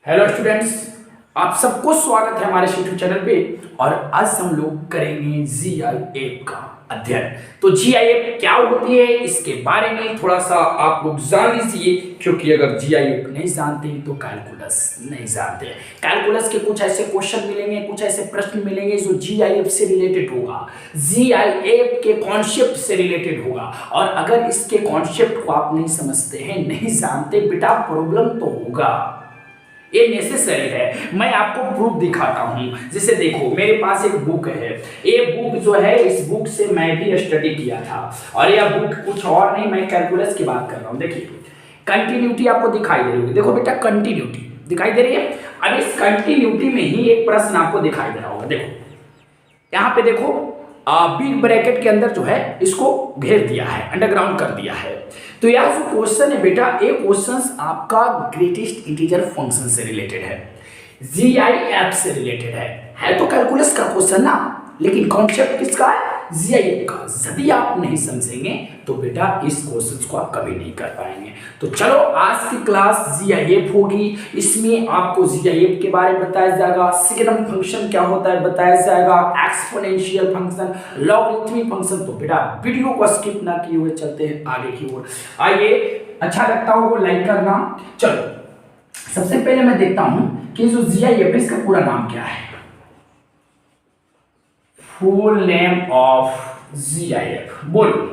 Hello students, आप सबको स्वागत है हमारे यूट्यूब चैनल पे। और आज हम लोग करेंगे जीआईएफ का अध्ययन। तो जीआईएफ क्या होती है इसके बारे में थोड़ा सा आप लोग जान लीजिए, क्योंकि अगर जीआईएफ नहीं जानते तो कैलकुलस नहीं जानते। कैलकुलस के कुछ ऐसे क्वेश्चन मिलेंगे, कुछ ऐसे प्रश्न मिलेंगे जो जीआईएफ से रिलेटेड होगा, जीआईएफ के कॉन्सेप्ट से रिलेटेड होगा। और अगर इसके कॉन्सेप्ट को आप नहीं समझते हैं, नहीं जानते, बेटा प्रॉब्लम तो होगा, ये नेसेसरी है। मैं आपको प्रूफ दिखाता हूं। जैसे देखो, मेरे पास एक बुक है, ये बुक जो है, इस बुक से मैं भी स्टडी किया था। और यह बुक कुछ और नहीं, मैं कैलकुलस की बात कर रहा हूं। देखिए, कंटिन्यूटी आपको दिखाई दे रही होगी। देखो बेटा, कंटिन्यूटी दिखाई दे रही है। अब इस कंटिन्यूटी में ही एक प्रश्न आपको दिखाई दे रहा होगा। देखो यहाँ पे, देखो बिग ब्रैकेट के अंदर जो है इसको घेर दिया है, अंडरग्राउंड कर दिया है। तो यह जो क्वेश्चन है बेटा, ये क्वेश्चन आपका ग्रेटेस्ट इंटीजर फंक्शन से रिलेटेड है, जीआईएफ से रिलेटेड है तो कैलकुलस का क्वेश्चन ना, लेकिन कॉन्सेप्ट किसका है? जीआईएफ का। यदि आप नहीं समझेंगे तो बेटा इस क्वेश्चन को आप कभी नहीं कर पाएंगे। तो चलो, आज की क्लास जीआईएफ होगी। इसमें आपको जीआईएफ के बारे में बताया जाएगा, सिग्नम फंक्शन क्या होता है बताया जाएगा, एक्सपोनेंशियल फंक्शन, लॉगरिथमिक फंक्शन। तो बेटा वीडियो को स्किप ना किए हुए चलते हैं आगे की ओर। आइए, अच्छा लगता हो लाइक करना। चलो, सबसे पहले मैं देखता हूं कि जो जीआईएफ इसका पूरा नाम क्या है। फुल नेम ऑफ जीआईएफ बोलो।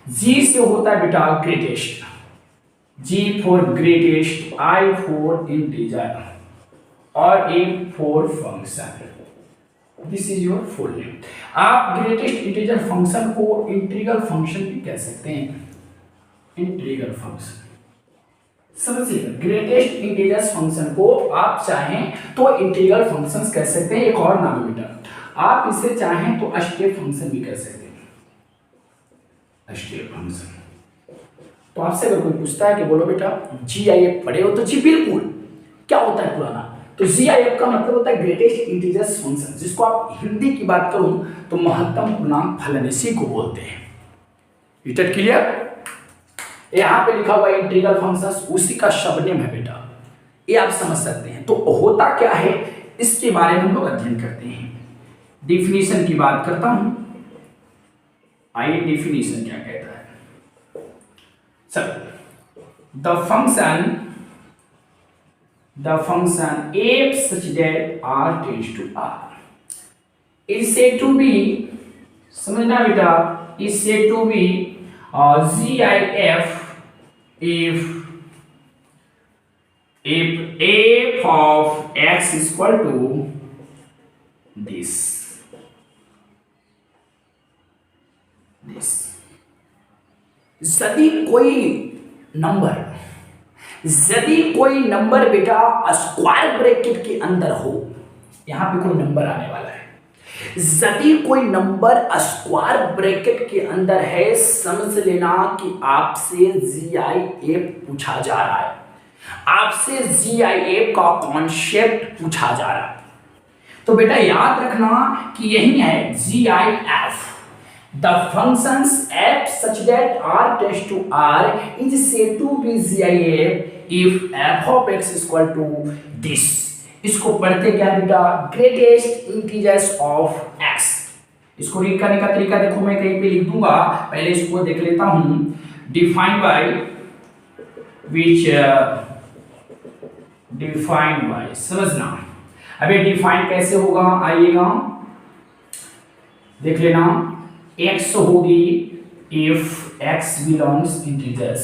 जी से होता है बेटा greatest, G for greatest, I for integer और A for function. This is your full name. आप ग्रेटेस्ट इंटीजर फंक्शन को इंटीग्रल फंक्शन भी कह सकते हैं, इंटीग्रल फंक्शन। समझिए, ग्रेटेस्ट इंटीजर फंक्शन को आप चाहें तो इंटीग्रल फंक्शन कह सकते हैं। एक और नाम है बेटा, आप इसे चाहें तो स्टेप फंक्शन भी कह सकते हैं, स्टेप फंक्शन। तो आपसे अगर कोई पूछता है कि बोलो बेटा जीआईएफ पढ़े हो, तो जी बिल्कुल। क्या होता है पुराना? तो जीआईएफ का मतलब होता है ग्रेटेस्ट इंटीजर फंक्शन, जिसको आप हिंदी की बात करूं तो महत्तम पूर्णांक फलन इसी को बोलते हैं। It is clear? यहाँ पे लिखा हुआ है इंटीग्रल फंक्शन, उसी का शब्दनेम है बेटा, ये आप समझ सकते हैं। तो होता क्या है इसके बारे में हम लोग अध्ययन करते हैं। डिफिनीशन की बात करता हूं, आइए डिफिनीशन क्या कहता है। चलो, the function F such that R tends to R is said to be, समझना बेटा, is said to be GIF if f of x is equal to this यदि कोई नंबर बेटा स्क्वायर ब्रैकेट के अंदर हो, यहां पे कोई नंबर आने वाला है। यदि कोई नंबर स्क्वायर ब्रैकेट के अंदर है, समझ लेना कि आपसे जीआईएफ पूछा जा रहा है, आपसे जीआईएफ का कॉन्सेप्ट पूछा जा रहा है। तो बेटा याद रखना कि यही है GIF. The functions f such that r tends to r is said to be GIF if f of x is equal to this। इसको पढ़ते क्या बेटा? Greatest integers of x। इसको रीड करने का तरीका देखो, मैं कहीं पे लिख दूंगा, पहले इसको देख लेता हूं। Defined by which, defined by, समझना। अब ये डिफाइन कैसे होगा, आइएगा देख लेना। x होगी if x belongs integers,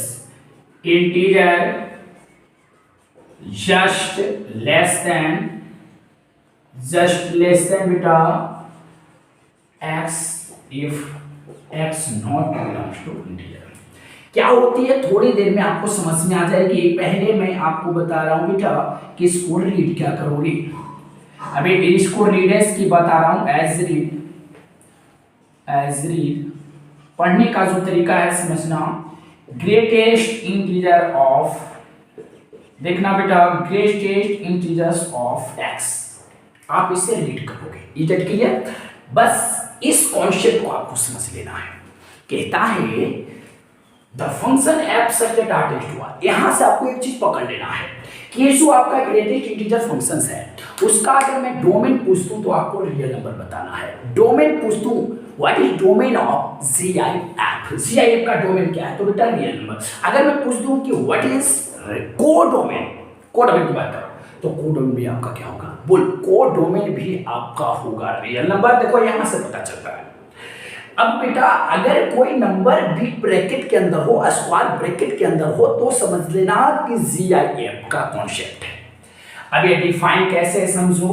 integer just less than बेटा x if x not belongs to integer. क्या होती है थोड़ी देर में आपको समझ में आ जाएगी। पहले मैं आपको बता रहा हूं बेटा कि इसको रीड क्या करोगे। अभी इसको रीडर्स की बता रहा हूं, एज रीड पढ़ने का जो तरीका है समझना। ग्रेटेस्ट इंटीजर ऑफ, देखना बेटा, ग्रेटेस्ट इंटीजर्स ऑफ x, आप इसे रीड करोगे। Is it clear? बस इस कॉन्सेप्ट को आपको समझ लेना है। कहता है the function F such that R text हुआ। यहां से आपको एक चीज पकड़ लेना है कि ये जो आपका ग्रेटेस्ट इंटीजर फंक्शंस है उसका अगर मैं डोमेन पूछूं तो आपको रियल नंबर बताना है। डोमेन पूछूं what is domain of GIF, GIF का डोमेन क्या है तो बेटा रियल नंबर। अगर मैं पूछ दूं कि व्हाट इज कोडोमेन, कोडोमेन की बात करो तो कोडोमेन भी आपका क्या होगा, बोल कोडोमेन भी आपका होगा रियल नंबर। देखो यहां से पता चलता है। अब बेटा अगर कोई नंबर बिग ब्रैकेट के अंदर हो, स्क्वायर ब्रैकेट के अंदर हो तो समझ लेना कि जीआईएफ का कॉन्सेप्ट है। अब ये डिफाइन कैसे समझो,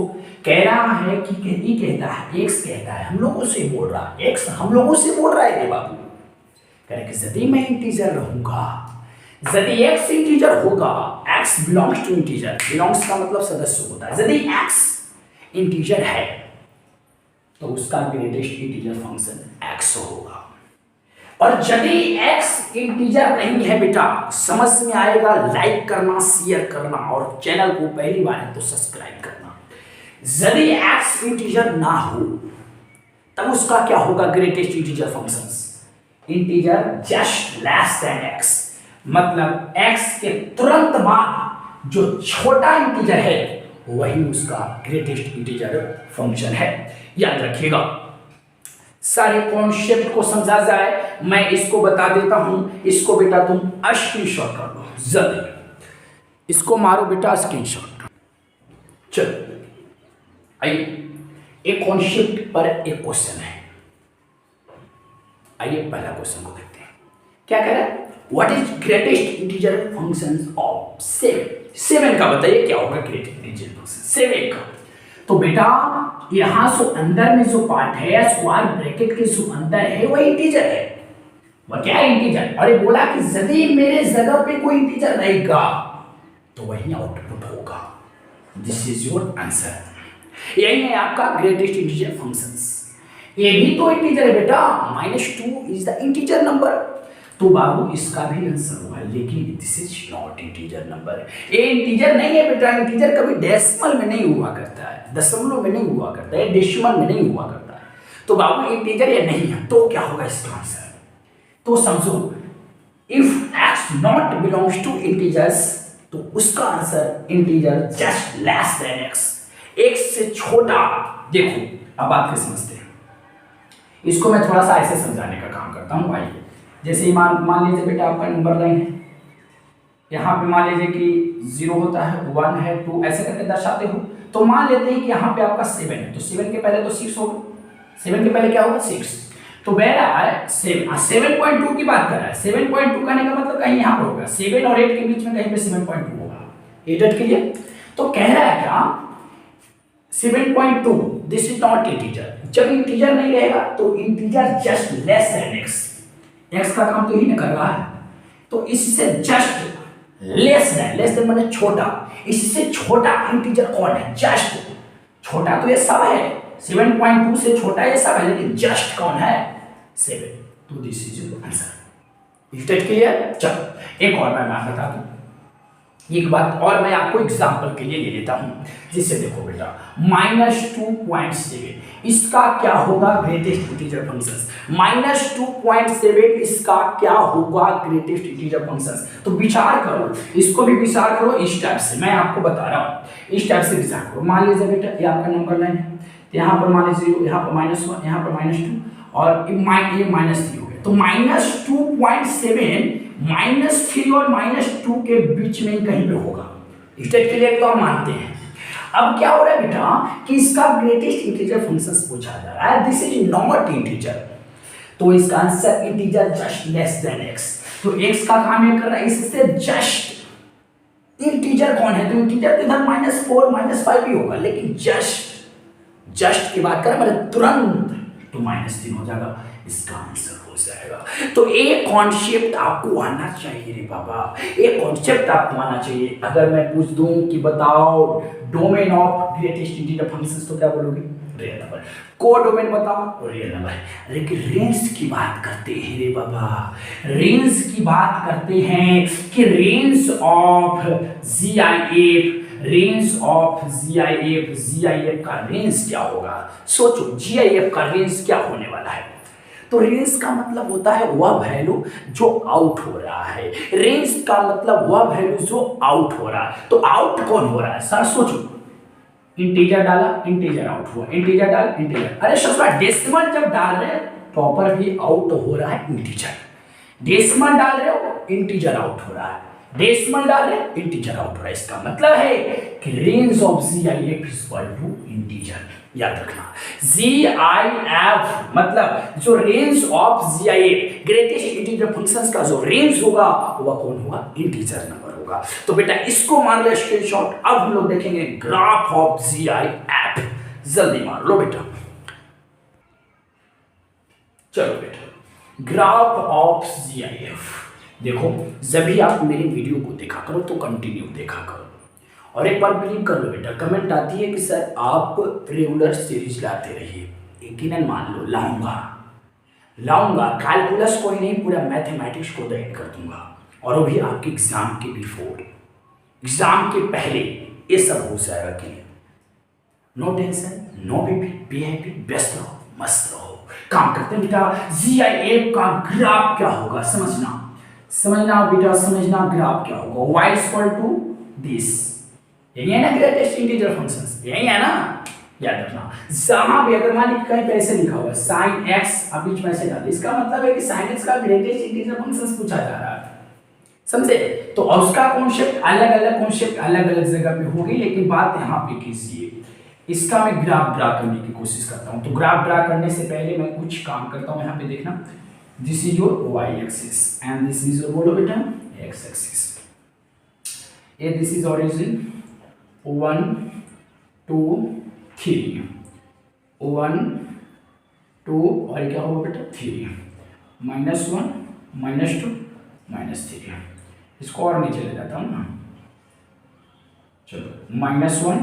कह रहा है कि कहती कहता है एक्स कहता है हम लोगों से बोल रहा है, एक्स हम लोगों से बोल रहा है रे बाबू, कह रहे कि यदि मैं इंटीजर रहूंगा, यदि एक्स इंटीजर होगा, X belongs to integer, belongs का मतलब सदस्य होता है, यदि एक्स इंटीजर है तो उसका ग्रेटेस्ट इंटीजर फंक्शन एक्स होगा। और यदि एक्स इंटीजर नहीं है बेटा, समझ में आएगा, लाइक करना, शेयर करना और चैनल को पहली बार है तो सब्सक्राइब करना। यदि एक्स इंटीजर ना हो तब उसका क्या होगा greatest integer functions, integer just less than x, मतलब एक्स के तुरंत बाद जो छोटा इंटीजर है वही उसका ग्रेटेस्ट इंटीजर फंक्शन है। याद रखिएगा, सारे कॉन्सेप्ट को समझा जाए मैं इसको बता देता हूं। इसको बेटा तुम स्क्रीनशॉट कर लो जल्दी, इसको मारो बेटा स्क्रीनशॉट। चलो आइए एक कॉन्सेप्ट पर एक क्वेश्चन है, आइए पहला क्वेश्चन को देखते हैं। क्या कह रहा है, what is greatest integer functions of 7, 7 का बताइए क्या होगा ग्रेटेस्ट इंटीजर फंक्शन 7 का। तो बेटा यहां से अंदर में जो पार्ट है स्क्वायर ब्रैकेट के जो अंदर है वो इंटीजर है, वो क्या है इंटीजर। और ये बोला कि यदि मेरे जगह पे कोई इंटीजर रहेगा तो वही आउटपुट होगा। दिस इज योर आंसर, यही है आपका ग्रेटेस्ट इंटीजर फंक्शंस। ये भी तो इंटीजर है बेटा, -2 इज द इंटीजर नंबर, तो बाबू इसका भी आंसर होगा, लेकिन this is not integer number. ये इंटीजर नहीं है बेटा, इंटीजर कभी डेसिमल में नहीं हुआ करता है, दशमलव में नहीं हुआ करता है, डेसिमल में नहीं हुआ करता है, तो बाबू इंटीजर ये नहीं है। तो क्या होगा इसका आंसर, तो समझो if X not belongs to integers तो उसका answer integer just less than X, X से छोटा। देखो अब बात कैसे समझते हैं, इसको मैं थोड़ा सा ऐसे समझाने का काम करता हूं। आइए जैसे मान लीजिए बेटा आपका नंबर लाइन है, यहाँ पे मान लीजिए कि 0 होता है, 1 है, 2 ऐसे करके दर्शाते हो। तो मान लेते हैं कि यहाँ पे आपका 7 है, तो 7 के पहले तो 6 होगा, 7 के पहले क्या होगा 6, तो बह रहा है 7.2 की बात कर रहा है। 7.2 कहने का मतलब कहीं यहाँ पर होगा, 7 और 8 के बीच में कहीं पे 7.2 होगा, 8 के लिए। तो कह रहा है क्या 7.2 दिस इज नॉट इंटीजर। जब इंटीजर नहीं रहेगा तो integer just less than X, x का काम तो ही नहीं कर रहा है, तो इससे जस्ट लेस देन माने छोटा, इससे छोटा इंटीजर कौन है, जस्ट छोटा तो ये सब है, 7.2 से छोटा ये सब है, लेकिन जस्ट कौन है 7, तो this is your answer. State clear. चलो एक और मैं बता दूं, एक बात और मैं आपको एग्जांपल के लिए ले लेता हूं, जिससे देखो बेटा -2.7 इसका क्या होगा ग्रेटेस्ट इंटीजर फंक्शंस, -2.7 इसका क्या होगा ग्रेटेस्ट इंटीजर फंक्शंस। तो विचार करो, इसको भी विचार करो इस टाइप से, मैं आपको बता रहा हूं इस टाइप से विचार करो। मान लीजिए बेटा ये आपका नंबर लाइन है, तो यहाँ पर मान लीजिए 0, यहाँ पर -1, यहाँ पर -2 और ये -3 हो गया, तो -2.7 -3 और -2 के बीच में कहीं पे होगा। स्टेट क्लियर तो हम मानते हैं। अब क्या हो रहा है बेटा कि इसका ग्रेटेस्ट इंटीजर फंक्शंस पूछा जा रहा है, दिस इज नॉट इंटीजर, तो इसका answer integer just less than x. तो एक्स का काम ये कर रहा है, इससे जस्ट इंटीजर कौन है, तो इंटीजर इधर -4 -5 भी होगा, लेकिन जस्ट की बात करें मतलब तुरंत तो -3 हो जाएगा, इसका आंसर हो जाएगा। तो एक कॉन्सेप्ट आपको आना चाहिए रे बाबा, एक कॉन्सेप्ट आपको आना चाहिए। अगर मैं पूछ दूं कि बताओ domain of greatest integer functions तो क्या बोलोगे, रियल नंबर। कोडोमेन बताओ, रियल नंबर। लेकिन रेंज की बात करते हैं रे बाबा, रेंज की बात करते हैं कि range of GIF, range of GIF का रेंज क्या होगा। सोचो जीआईएफ का रेंज क्या होने वाला है, तो रेंज का मतलब होता है वह वैल्यू जो आउट हो रहा है। रेंज का मतलब वह वैल्यू जो आउट हो रहा है। तो आउट कौन हो रहा है सर? सोचो, इंटीजर डाला, इंटीजर आउट हुआ, इंटीजर डाल, इंटीजर। अरे ससुरा डेसिमल जब डाल रहे हैं प्रॉपर भी आउट हो रहा है इंटीजर। डेसिमल डाल रहे हो इंटीजर आउट हो रहा है, डेसिमल डाल रहे हैं इंटीजर आउट हो रहा है। इसका मतलब है कि range of GIF is equal to integer. याद रखना, GIF मतलब जो range of GIF greatest integer functions का जो रेंज होगा वह कौन होगा? इंटीजर नंबर होगा। तो बेटा इसको मान लो स्क्रीनशॉट। अब हम लोग देखेंगे ग्राफ ऑफ GIF। जल्दी मार लो बेटा। चलो बेटा, ग्राफ ऑफ GIF देखो, जब भी आप मेरी वीडियो को देखा करो तो कंटिन्यू देखा करो। और एक बार बिलीव कर लो बेटा, कमेंट आती है कि सर आप रेगुलर सीरीज लाते रहिए। यकीनन मान लो लाऊंगा। कैलकुलस कोई नहीं, पूरा मैथमेटिक्स को डाइट कर दूंगा। और वो भी आपके एग्जाम के बिफोर, एग्जाम के पहले ये सब हो जाएगा clear. No tension, no BP, be happy, best रहो, मस्त रहो। काम करते हैं बेटा, GIF का ग्राफ क्या होगा समझना बेटा, समझना ग्राफ क्या होगा। y इक्वल टू दिस, यही है ना ग्रेटेस्ट इंटीजर फंक्शंस, यही है ना। याद रखना, जहां भी अगर मान लीजिए कहीं पे ऐसे लिखा हुआ है sin x, अब बीच में ऐसे डाल, इसका मतलब है कि sin x का ग्रेटेस्ट इंटीजर फंक्शंस पूछा जा रहा है, समझे। तो उसका कॉन्सेप्ट अलग अलग जगह पे होगी, लेकिन बात यहाँ पे कीजिए। इसका मैं ग्राफ ड्रा करने की कोशिश करता हूँ। तो ग्राफ ड्रा करने से पहले मैं कुछ काम करता हूँ। यहाँ पे देखना, this is your y axis and this is your, बोलो बेटा, x एक्सिस। ये दिस इज ओरिजिन 1 2 3, 1 2 और क्या होगा बेटा 3, -1 -2 -3। इसको और नीचे ले जाता हूँ ना, चलो -1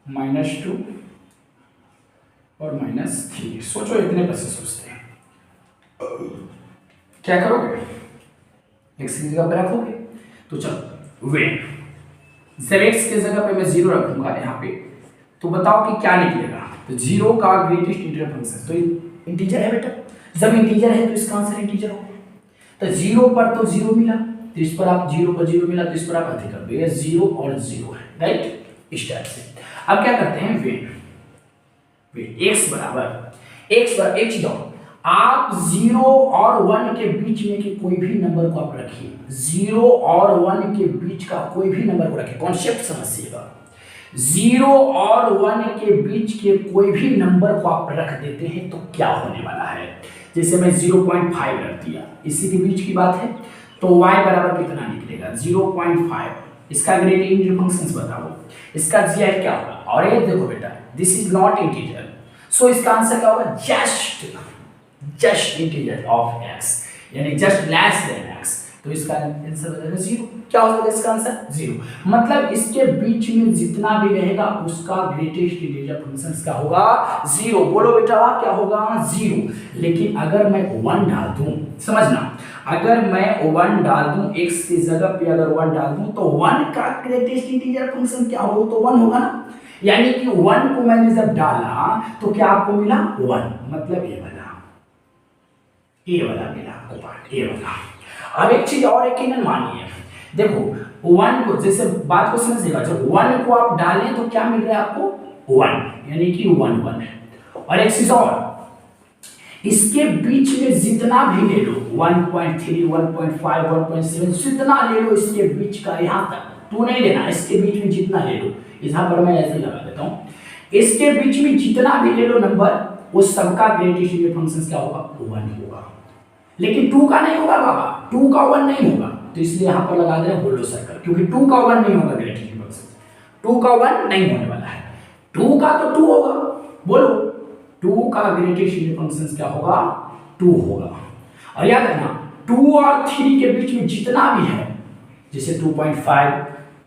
-2 और -3। सोचो इतने पैसे सोचते हैं, क्या करोगे? x की जगह पे रखोगे। तो चलो वेन, जब x की जगह पे मैं 0 रखूंगा यहाँ पे, तो बताओ कि क्या निकलेगा? तो 0 का ग्रेटेस्ट इंटीजर फंक्शन तो इंटीजर है बेटा। जब इंटीजर है तो इसका आंसर इंटीजर होगा। तो 0 पर तो 0 मिला, तो इस पर आप 0 पर 0 मिला, तो इस पर आप अधिक कर दो, ये 0 और 0 है, राइट। इस टाइप से अब क्या करते हैं, वेन x बराबर एक चीज और, आप 0 और 1 के बीच में के कोई भी नंबर को आप रखिए, 0 और 1 के बीच का कोई भी नंबर को रखिए। कॉन्सेप्ट समझिएगा, 0 और 1 के बीच के कोई भी नंबर को आप रख देते हैं तो क्या होने वाला है। जैसे मैं 0.5 रख दिया, इसी के बीच की बात है, तो y बराबर कितना निकलेगा? 0.5। इसका ग्रेटेस्ट इंटीजर फंक्शंस बताओ, इसका GIF क्या होगा? और ये देखो बेटा, दिस इज नॉट इंटीजर, सो इसका आंसर क्या होगा? जस्ट इंटीजर ऑफ x, यानी जस्ट लेस देन x। तो इसका आंसर हो जाएगा 0। क्या हो जाएगा इसका आंसर? 0। मतलब इसके बीच में जितना भी रहेगा उसका ग्रेटेस्ट इंटीजर फंक्शंस क्या होगा? 0। बोलो बेटा क्या होगा? 0। लेकिन अगर मैं 1 डाल दूं, समझना, अगर मैं 1 डाल दूं, x की जगह पे अगर 1 डाल दूं, तो 1 का ग्रेटेस्ट इंटीजर फंक्शन क्या होगा? तो 1 होगा ना। यानी कि 1 को मैंने जब डाला तो क्या आपको मिला? 1, मतलब ये वाला मिला आपको पार्ट, ये वाला। अब एक चीज और यकीनन मानिए, देखो 1 को, जैसे बात को समझिएगा, जब 1 को आप डालें तो क्या मिल रहा है आपको? 1, यानी कि 1 1 है। और एक चीज और, इसके बीच में जितना भी ले लो, 1.3 1.5 1.7 जितना ले लो इसके बीच का, यहां तक तू नहीं लेना, इसके बीच में जितना ले लो, यहां पर मैं ऐसे लगा देता हूं, इसके बीच में जितना भी ले लो नंबर, उस सबका ग्रेटेस्ट इंटीजर फंक्शन क्या होगा? 1 होगा। लेकिन 2 का नहीं होगा बाबा, 2 का 1 नहीं होगा, तो इसलिए यहां पर लगा दे रहे हैं होलो सर्कल, क्योंकि 2 का 1 नहीं होगा ग्रेटेस्ट इंटीजर फंक्शन, 2 का 1 नहीं होने वाला है। 2 का तो 2 होगा, बोलो 2 का ग्रेटेस्ट इंटीजर फंक्शन क्या होगा? 2 होगा। और याद रखना 2 और 3 के बीच में जितना भी है, जैसे 2.5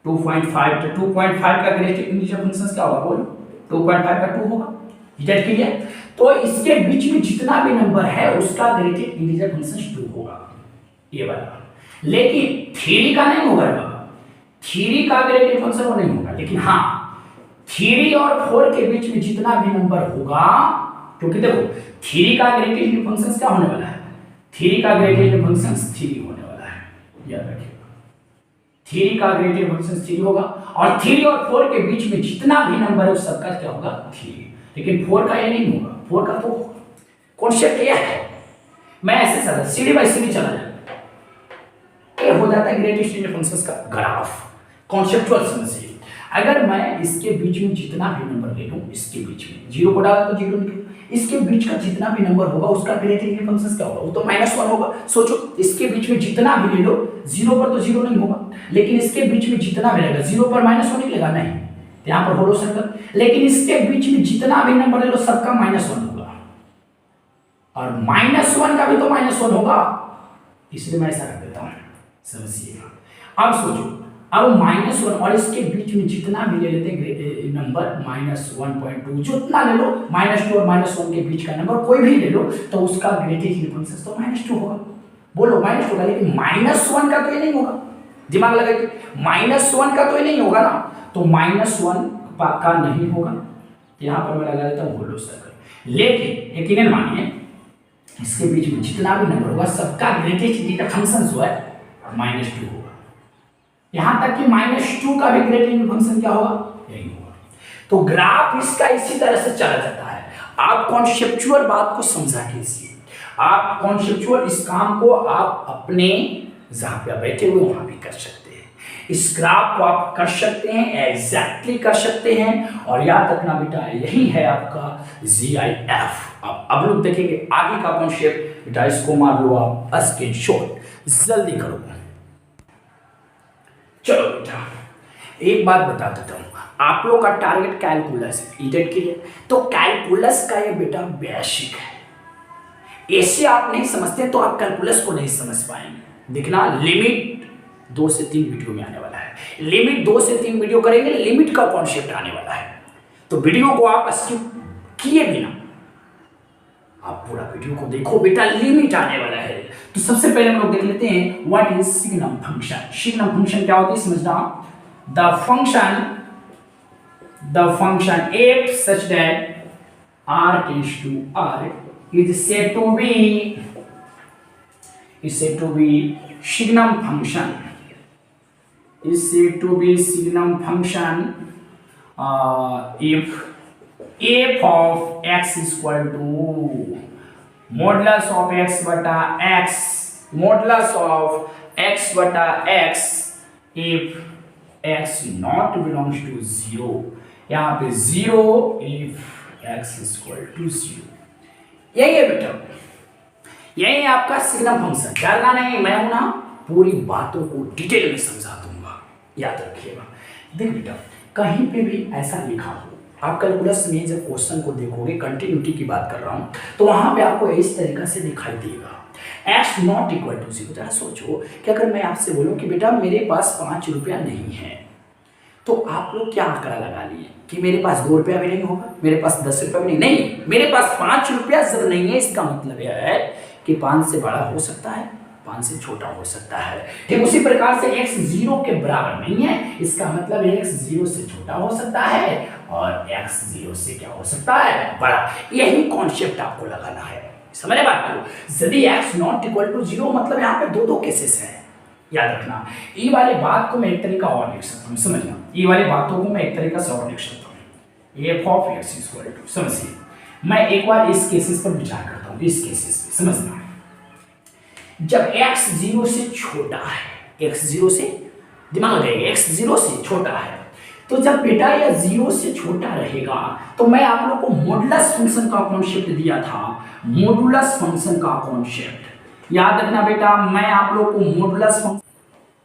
तो 2.5 का ग्रेटेस्ट इंटीजर फंक्शन क्या होगा? बोलो 2.5 का 2 होगा, इट क्लियर। तो इसके बीच में जितना भी नंबर है उसका ग्रेटेस्ट इंटीजर फंक्शन 2 होगा, ये वाला। लेकिन 3 का नहीं होगा बाबा, 3 का ग्रेटेस्ट फंक्शन वो नहीं होगा। लेकिन हाँ 3 और 4 के बीच में जितना भी नंबर होगा क्योंकि देखो थ्री का ग्रेटेस्ट फंक्शन क्या होने वाला है, थ्री का ग्रेटेस्ट फंक्शन थ्री होने वाला है, याद रखिएगा थ्री का ग्रेटेस्ट फंक्शन थ्री होगा, और थ्री और फोर के बीच में जितना भी नंबर है उस सबका क्या होगा थ्री, लेकिन फोर का ये नहीं होगा, फोर का तो कॉन्सेप्ट क्या है, मैं ऐसे चला सीढ़ी बाई सीढ़ी चला जाता, ये हो जाता है ग्रेटेस्ट फंक्शंस का ग्राफ, कॉन्सेप्चुअल समझिए। अगर मैं इसके बीच में जितना भी नंबर ले लूं, इसके बीच में जीरो को डाला तो जीरो निकले, इसके बीच का जितना भी नंबर होगा उसका ग्रेटेस्ट फंक्शन क्या होगा, वो तो माइनस वन होगा। सोचो इसके बीच में जितना भी ले लो, जीरो पर तो जीरो नहीं होगा, लेकिन इसके बीच में जितना भी रहेगा जीरो पर माइनस वन निकलेगा नहीं, यहाँ पर होलो सर्कल, लेकिन इसके बीच में जितना भी नंबर ले लो सबका माइनस वन होगा, और माइनस वन का भी तो माइनस वन होगा, इसलिए मैं ऐसा कर देता हूँ, समझिएगा। अब सोचो अब माइनस वन और इसके बीच में जितना भी ले लेते हैं नंबर -1.2 जितना ले लो, -2 और -1 के बीच का नंबर कोई भी ले लो तो उसका ग्रेटेस्ट फंक्शन तो -2 होगा, बोलो -2 होगा, लेकिन -1 का तो ये नहीं होगा, दिमाग लगाइए -1 का तो ये नहीं होगा ना, तो -1 का नहीं होगा, यहाँ पर मैं लगा देता हूँ होलो सर्कल, लेकिन यकीनन मानिए इसके बीच में जितना भी नंबर होगा सबका ग्रेटेस्ट फंक्शन जो है -2 होगा, यहां तक कि -2 का भी ग्रेटेस्ट फंक्शन क्या होगा यही होगा। तो ग्राफ इसका इसी तरह से चला जाता है। आप कॉन्सेप्चुअल बात को समझा कीजिए, आप कॉन्सेप्चुअल इस काम को आप अपने जहां पे बैठे हुए वहां भी कर सकते हैं, इस ग्राफ को आप कर सकते हैं, एग्जैक्टली कर सकते हैं, और याद रखना बेटा यही है आपका GIF। अब लोग देखेंगे आगे का कॉन्सेप्ट बेटा, इसको मार लो आप स्क्रीनशॉट, जल्दी करो। चलो बेटा एक बात बता देता हूँ, आप लोग का टारगेट कैलकुलस है ईटेट के लिए, तो कैलकुलस का ये बेटा बेसिक है, ऐसे आप नहीं समझते तो आप कैलकुलस को नहीं समझ पाएंगे। देखना लिमिट 2 से 3 वीडियो में आने वाला है, लिमिट 2 से 3 वीडियो करेंगे, लिमिट का कॉन्सेप्ट आने वाला है, तो वीडियो को आप स्किप किए बिना आप पूरा वीडियो को देखो बेटा, लिमिट आने वाला है। तो सबसे पहले हम लोग देख लेते हैं what is signum function. Signum function क्या होती है समझना, the function f such that r tends to r is said to be signum function, is said to be signum function if f of x is equal to modulus of x बटा x, modulus of x बटा x if x not belongs to 0, यहाँ पे 0 if x is equal to 0, यही है बेटा, यही है आपका सिग्नम फंक्शन। डरना नहीं, मैं हूं ना, पूरी बातों को डिटेल में समझा दूंगा, याद रखिएगा। देख बेटा कहीं पे भी ऐसा लिखा हो, आप कैलकुलस में जब क्वेश्चन को देखोगे, कंटिन्यूटी की बात कर रहा हूं, तो वहां पे आपको इस तरीके से दिखाई देगा x नॉट इक्वल टू 0। जरा सोचो कि अगर मैं आपसे बोलूं कि बेटा मेरे पास 5 रुपया नहीं है, तो आप लोग क्या आंकड़ा लगा लिए कि मेरे पास 2 रुपया भी नहीं होगा, मेरे पास 10 रुपया भी नहीं, मेरे पास 5 रुपया जब नहीं है, इसका मतलब यह है कि 5 से बड़ा हो सकता है, 5 से छोटा हो सकता है। ठीक उसी प्रकार से x 0 के बराबर नहीं है, इसका मतलब x 0 से छोटा हो सकता है और x 0 से क्या हो सकता है बड़ा। यही कॉन्सेप्ट आपको लगाना है, समझ बात को। यदि x नॉट इक्वल टू 0 मतलब यहाँ पे दो केसेस हैं, याद रखना। ये वाले बात को मैं एक तरीका और लिख सकता हूँ, समझना, ये वाली बातों को मैं एक तरीका से और लिख सकता हूँ, f of x equal to, समझिए मैं एक बार इस केसेस पर विचार करता हूँ, इस केसेस पे समझना, जब x 0 से छोटा है, x 0 से दिमाग लगाइए, x 0 से छोटा है, तो जब बेटा यह 0 से छोटा रहेगा तो मैं आप लोग को मॉडुलस फंक्शन का कॉन्सेप्ट दिया था, मॉडुलस फंक्शन का कॉन्सेप्ट याद रखना बेटा, मैं आप लोग को मॉडुलस फंक्शन,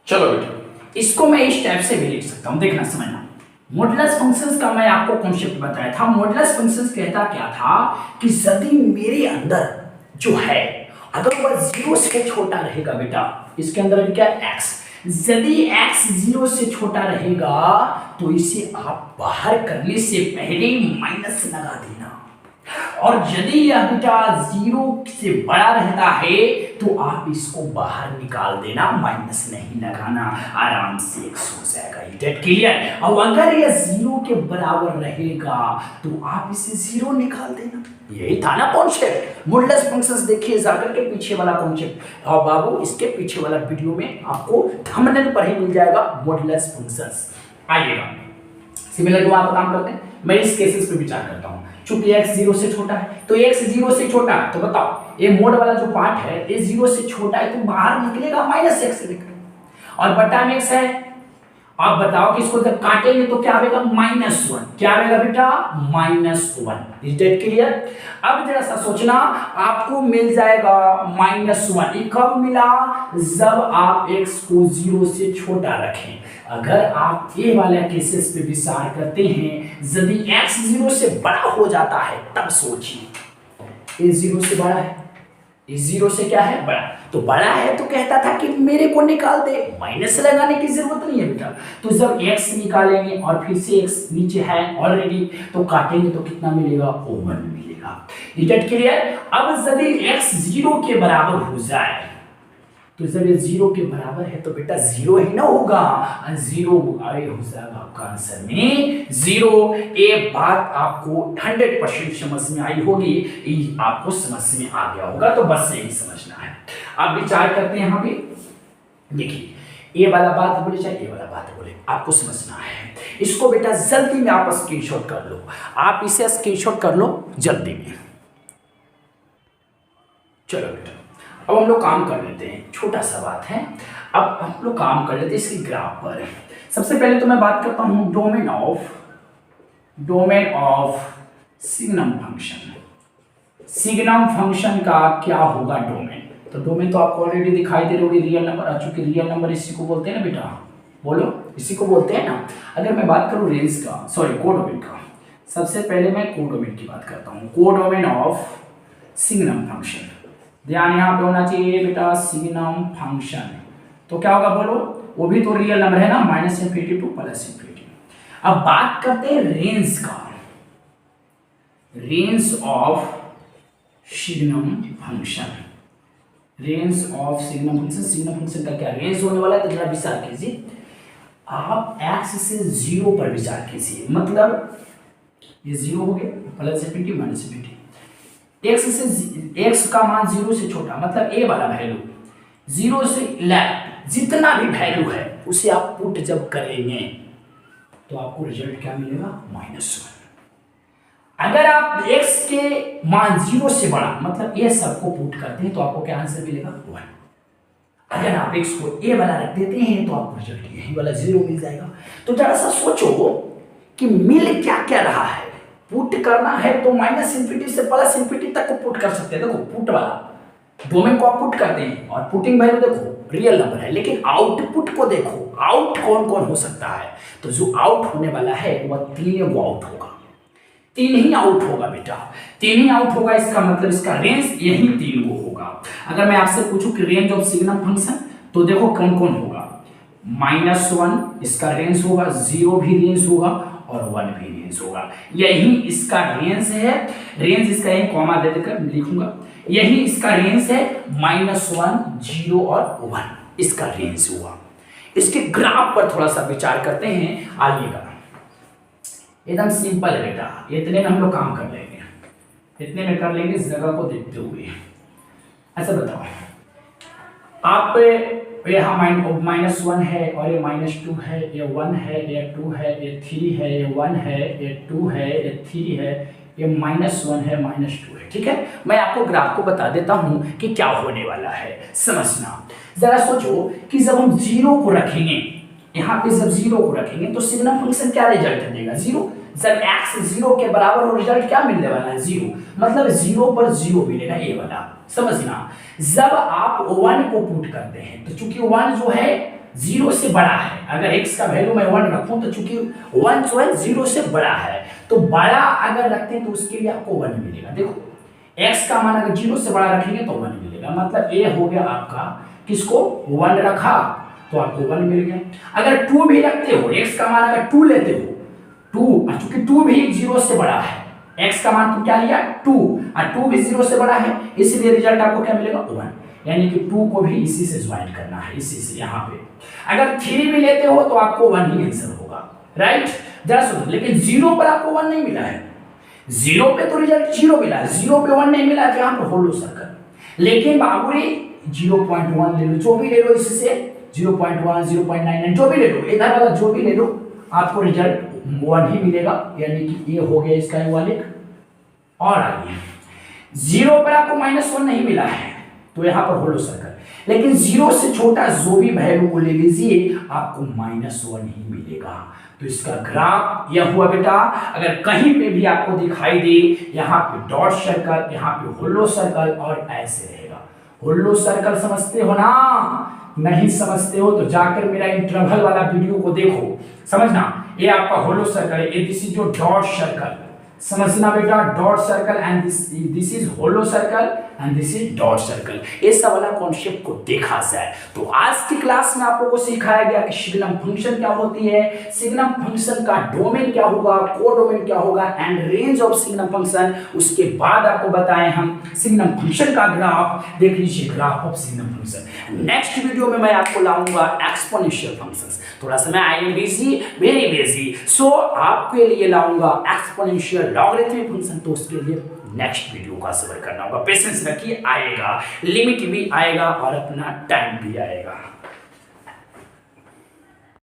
चलो बेटा इसको मैं इस टाइप से भी लिख सकता हूं, देखना समझना। मॉडुलस फंक्शंस का मैं आपको कॉन्सेप्ट बताया था। मॉडुलस फंक्शंस कहता क्या था कि यदि मेरे अंदर जो है अगर वह 0 से छोटा रहेगा बेटा, इसके अंदर अभी क्या x, यदि x 0 से छोटा रहेगा तो इसे आप बाहर करने से पहले माइनस लगा देना। और यदि यह बेटा 0 से बड़ा रहता है तो आप इसको बाहर निकाल देना, माइनस नहीं लगाना, आराम से x हो जाएगा। That clear. और अगर यह 0 के बराबर रहेगा तो आप इसे 0 निकाल देना। यही था ना कॉन्सेप्ट। मॉडुलस फंक्शंस देखिए जाकर के पीछे वाला कॉन्सेप्ट, और बाबू इसके पीछे वाला वीडियो में आपको थंबनेल पर ही मिल जाएगा मॉडुलस फंक्शंस। आइएगा सिमिलर जो आप काम करते हैं, मैं इस केसेस पे विचार करता हूं। चूंकि x 0 से छोटा है तो x 0 से छोटा है, तो बताओ ये मोड वाला जो पार्ट है ये 0 से छोटा है तो बाहर निकलेगा माइनस x निकलेगा, और बटा में x है। आप बताओ कि इसको जब काटेंगे तो क्या आएगा, -1। क्या आएगा बेटा, -1। Is that clear. अब जरा सा सोचना, आपको मिल जाएगा -1। ये कब मिला, जब आप x को 0 से छोटा रखें। अगर आप ये वाला केसेस पे विचार करते हैं, यदि x 0 से बड़ा हो जाता है तब सोचिए, ये 0 से बड़ा है, ये 0 से क्या है, बड़ा। तो बड़ा है तो कहता था कि मेरे को निकाल दे, माइनस लगाने की जरूरत नहीं है बेटा। तो जब x निकालेंगे और फिर से x नीचे है ऑलरेडी, तो काटेंगे तो कितना मिलेगा, 1 मिलेगा। Is that clear. अब यदि x 0 के बराबर हो जाए, तो जब ये 0 के बराबर है तो बेटा 0 ही ना होगा, 0 हो जाएगा आपका आंसर में 0। ये बात आपको 100% समझ में आई होगी, आपको समझ में आ गया होगा, तो बस यही समझना है। आप विचार करते हैं यहाँ पे, देखिए ये वाला बात बोले चाहे ये वाला बात बोले, आपको समझना है। इसको बेटा जल्दी में आप स्क्रीनशॉट कर लो, आप इसे स्क्रीनशॉट कर लो जल्दी में। चलो बेटा अब हम लोग काम कर लेते हैं, छोटा सा बात है। अब हम लोग काम कर लेते हैं इसके ग्राफ पर। सबसे पहले तो मैं बात करता हूं domain of signum function. Signum function का क्या होगा डोमेन, तो डोमेन तो आपको ऑलरेडी दिखाई दे रही होगी, रियल नंबर आ चुके। रियल नंबर इसी को बोलते हैं ना बेटा, बोलो इसी को बोलते हैं ना। अगर मैं बात करूं रेंज का, सॉरी कोडोमेन का, सबसे पहले मैं कोडोमेन की बात करता हूं। कोडोमेन ऑफ सिग्नम फंक्शन, ध्यान यहाँ पे होना चाहिए बेटा, सिग्नम फंक्शन तो क्या होगा बोलो, वो भी तो रियल नंबर है ना, -∞ to +∞। अब बात करते हैं रेंज का, range of signum function. Range of signum function, signum function का क्या रेंज होने वाला है, तो जरा विचार कीजिए। आप x से 0 पर विचार कीजिए, मतलब ये 0 हो गया, +∞ -∞। x का मान 0 से छोटा, मतलब a वाला वैल्यू 0 से लेफ्ट जितना भी वैल्यू है उसे आप पुट जब करेंगे तो आपको रिजल्ट क्या मिलेगा, -1। अगर आप x के मान 0 से बड़ा, मतलब ये सबको पुट करते हैं तो आपको क्या आंसर मिलेगा, 1। अगर आप x को a वाला रख देते हैं तो आपको रिजल्ट यही वाला 0 मिल जाएगा। तो जरा सा सोचो कि मिल क्या क्या रहा है। पुट करना है तो -∞ से +∞ तक को पुट कर सकते हैं। देखो पुट वाला डोमेन को आप पुट करते हैं और पुटिंग वैल्यू देखो रियल नंबर है, लेकिन आउटपुट को देखो, आउट कौन कौन हो सकता है। तो जो आउट होने वाला है वह 3 आउट होगा, 3 ही आउट होगा बेटा, 3 ही आउट होगा। इसका मतलब इसका रेंज यही 3 को होगा। अगर मैं आपसे पूछूं कि रेंज ऑफ सिग्नम फंक्शन, तो देखो कौन कौन होगा, -1 इसका रेंज होगा, 0 भी रेंज होगा और 1 भी रेंज होगा। यही इसका रेंज है, रेंज इसका एक कॉमा दे देकर लिखूंगा, यही इसका रेंज है, -1, 0 और 1 इसका रेंज हुआ। इसके ग्राफ पर थोड़ा सा विचार करते हैं, आइएगा। एकदम सिंपल है बेटा, इतने में हम लोग काम कर लेंगे, इतने में कर लेंगे इस जगह को देखते हुए। ऐसा बताओ आप, यहाँ -1 है और ये -2 है, ये 1 है, ये 2 है, ये 3 है, ये 1 है, ये 2 है, ये 3 है, ये -1 है, -2 है। ठीक है, मैं आपको ग्राफ को बता देता हूं कि क्या होने वाला है, समझना। जरा सोचो कि जब हम 0 को रखेंगे, यहाँ पे जब 0 को रखेंगे तो सिग्नम फंक्शन क्या रिजल्ट देगा, 0। जब x 0 के बराबर हो रिजल्ट क्या मिलने वाला है, 0, मतलब 0 पर 0 मिलेगा, ये वाला समझना। जब आप 1 को पुट करते हैं तो चूंकि 1 जो है 0 से बड़ा है, अगर x का वैल्यू मैं 1 रखूं तो चूंकि 1 जो है 0 से बड़ा है, तो बड़ा अगर रखते हैं तो उसके लिए आपको 1 मिलेगा। देखो x का मान अगर 0 से बड़ा रखेंगे तो 1 मिलेगा, मतलब ये हो गया आपका, किसको 1 रखा तो आपको 1 मिल गया। अगर 2 भी रखते हो, x का मान अगर 2 लेते हो, 2 चूंकि 2 भी 0 से बड़ा है, x का मान तो क्या लिया 2 और 2 भी 0 से बड़ा है, इसलिए रिजल्ट आपको क्या मिलेगा 1, यानी कि 2 को भी इसी से ज्वाइन करना है, इसी से यहाँ पे। अगर 3 भी लेते हो तो आपको 1 ही आंसर होगा, राइट। जरा सुनो, लेकिन 0 पर आपको 1 नहीं मिला है, 0 पे तो रिजल्ट 0 मिला है, 0 पे 1 नहीं मिला है, तो यहाँ पर होलो सर्कल। लेकिन बाबू रे 0.1 ले लो, जो भी ले लो, इससे 0.1 0.99 जो भी ले लो, इधर वाला जो भी ले लो, आपको रिजल्ट 1 ही मिलेगा, यानी कि ये हो गया इसका वाले। और आइए 0 पर आपको -1 नहीं मिला है, तो यहां पर होलो सर्कल। लेकिन 0 से छोटा जो भी वैल्यू को ले लीजिए, आपको -1 ही मिलेगा। तो इसका ग्राफ यह हुआ बेटा। अगर कहीं पे भी आपको दिखाई दे यहाँ पे डॉट सर्कल, यहाँ पे होलो सर्कल, और ऐसे रहेगा। होलो सर्कल समझते हो ना? नहीं समझते हो तो जाकर मेरा इंटरवल वाला वीडियो को देखो, समझना। ये आपका होलो सर्कल है, ये दिस इज जो डॉट सर्कल, समझना बेटा, dot circle and this is hollow circle and this is dot circle. ये सब वाला कॉन्सेप्ट को देखा जाए तो आज की क्लास में आप लोगों को सिखाया गया कि सिग्नम फंक्शन क्या होती है, सिग्नम फंक्शन का डोमेन क्या होगा, कोडोमेन क्या होगा and range of signum function. उसके बाद आपको बताएं हम सिग्नम फंक्शन का ग्राफ, देख लीजिए graph of signum function. Next video में मैं आपको लाऊंगा एक्सपोनेंशियल फंक्शंस। थोड़ा सा मैं I am busy, very busy, so आपके लिए लाऊंगा एक्सपोनेंशियल लॉगरिथमिक फंक्शन। तो उसके लिए नेक्स्ट वीडियो का सब्र करना होगा, पेशेंस रखिए, आएगा, लिमिट भी आएगा और अपना टाइम भी आएगा।